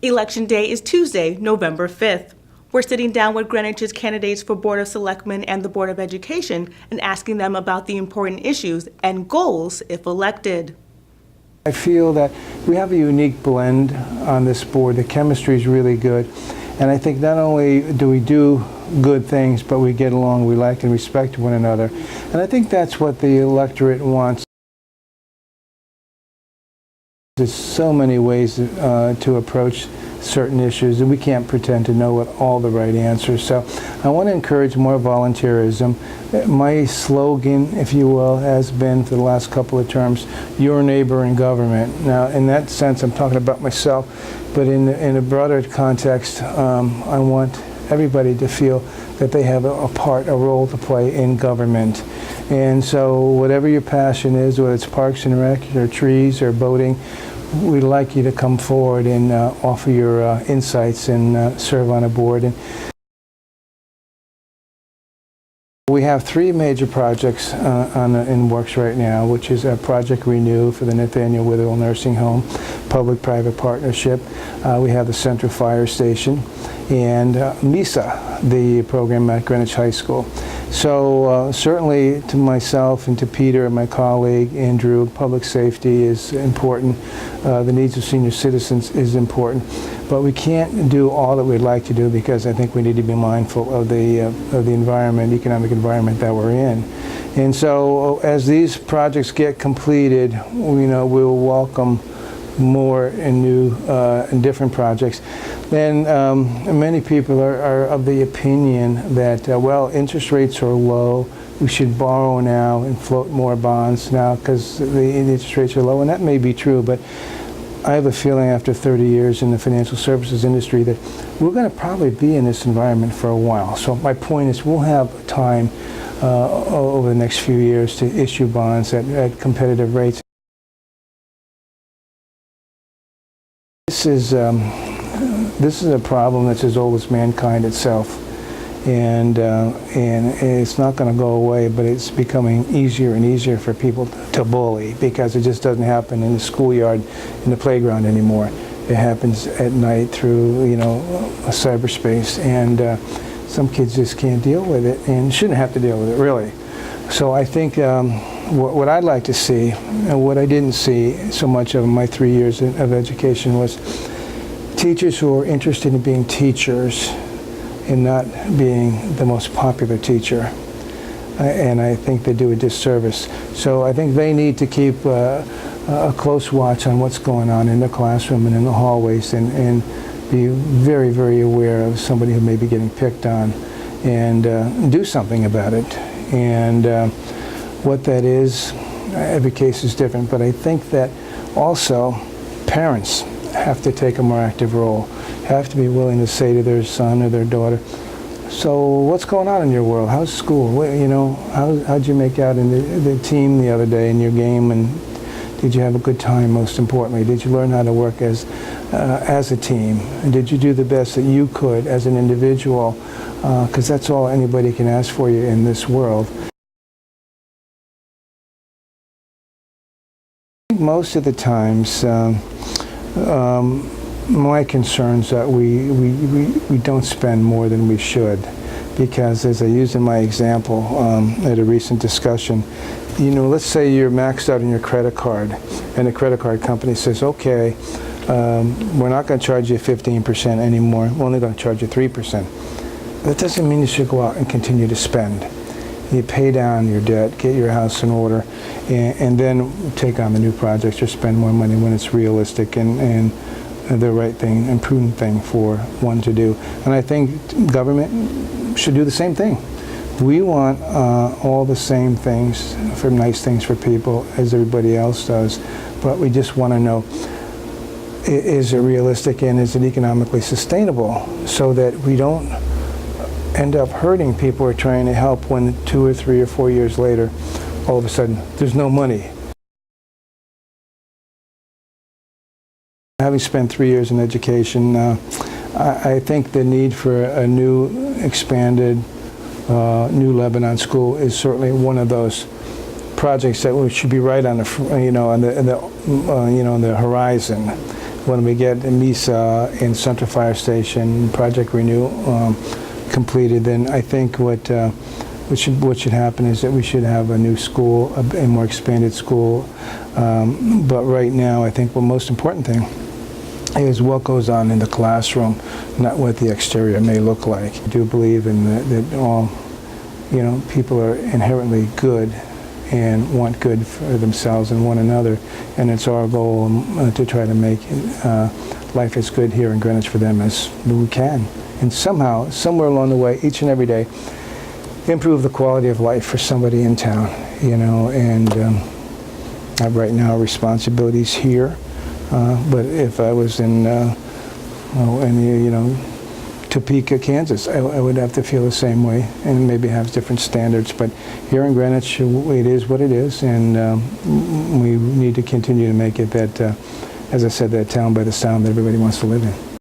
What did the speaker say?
Election Day is Tuesday, November 5th. We're sitting down with Greenwich's candidates for Board of Selectmen and the Board of Education and asking them about the important issues and goals if elected. I feel that we have a unique blend on this board. The chemistry is really good. And I think not only do we do good things, but we get along, we like and respect one another. And I think that's what the electorate wants. There's so many ways to approach certain issues, and we can't pretend to know what all the right answers. So I want to encourage more volunteerism. My slogan, if you will, has been for the last couple of terms, your neighbor in government. Now, in that sense, I'm talking about myself, but in a broader context, I want everybody to feel that they have a role to play in government. And so whatever your passion is, whether it's parks and rec, or trees, or boating, we'd like you to come forward and offer your insights and serve on a board. And we have three major projects in works right now, which is Project Renew for the Nathaniel Witherell Nursing Home, public-private partnership. We have the Central Fire Station, and MISA, the program at Greenwich High School. So certainly to myself and to Peter and my colleague Andrew, public safety is important. The needs of senior citizens is important, but we can't do all that we'd like to do because I think we need to be mindful of the environment, economic environment that we're in. And so as these projects get completed, we'll welcome more and new and different projects. And many people are of the opinion that, well, interest rates are low, we should borrow now and float more bonds now because the interest rates are low, and that may be true, but I have a feeling after 30 years in the financial services industry that we're going to probably be in this environment for a while. So my point is we'll have time over the next few years to issue bonds at competitive rates. This is a problem that's as old as mankind itself, and it's not going to go away, but it's becoming easier and easier for people to bully because it just doesn't happen in the schoolyard, in the playground anymore. It happens at night through a cyberspace, and some kids just can't deal with it and shouldn't have to deal with it, really. So I think what I'd like to see, and what I didn't see so much of in my 3 years of education, was teachers who are interested in being teachers and not being the most popular teacher. And I think they do a disservice. So I think they need to keep a close watch on what's going on in the classroom and in the hallways, and be very, very aware of somebody who may be getting picked on, and do something about it. And what that is, every case is different, but I think that also parents have to take a more active role, have to be willing to say to their son or their daughter, so what's going on in your world? How's school? How'd you make out in the team the other day in your game, and did you have a good time, most importantly? Did you learn how to work as a team? And did you do the best that you could as an individual? Because that's all anybody can ask for you in this world. Most of the times, my concerns that we don't spend more than we should, because as I used in my example at a recent discussion, let's say you're maxed out on your credit card, and the credit card company says, okay, we're not going to charge you 15% anymore, we're only going to charge you 3%. That doesn't mean you should go out and continue to spend. You pay down your debt, get your house in order, and then take on the new projects or spend more money when it's realistic and the right thing and prudent thing for one to do. And I think government should do the same thing. We want all the same things, for nice things for people as everybody else does, but we just want to know, is it realistic and is it economically sustainable, so that we don't end up hurting people we're trying to help when 2 or 3 or 4 years later, all of a sudden, there's no money. Having spent 3 years in education, I think the need for a new, expanded, New Lebanon School is certainly one of those projects that should be right on the, on the horizon. when we get Mesa and Central Fire Station, Project Renew completed, then I think what should happen is that we should have a new school, a more expanded school. But right now, I think the most important thing is what goes on in the classroom, not what the exterior may look like. I do believe in that all, people are inherently good and want good for themselves and one another, and it's our goal to try to make life as good here in Greenwich for them as we can. And somehow, somewhere along the way, each and every day, improve the quality of life for somebody in town, and right now responsibilities here. But if I was in Topeka, Kansas, I would have to feel the same way and maybe have different standards. But here in Greenwich, it is what it is, and we need to continue to make it that, as I said, that town by the sound that everybody wants to live in.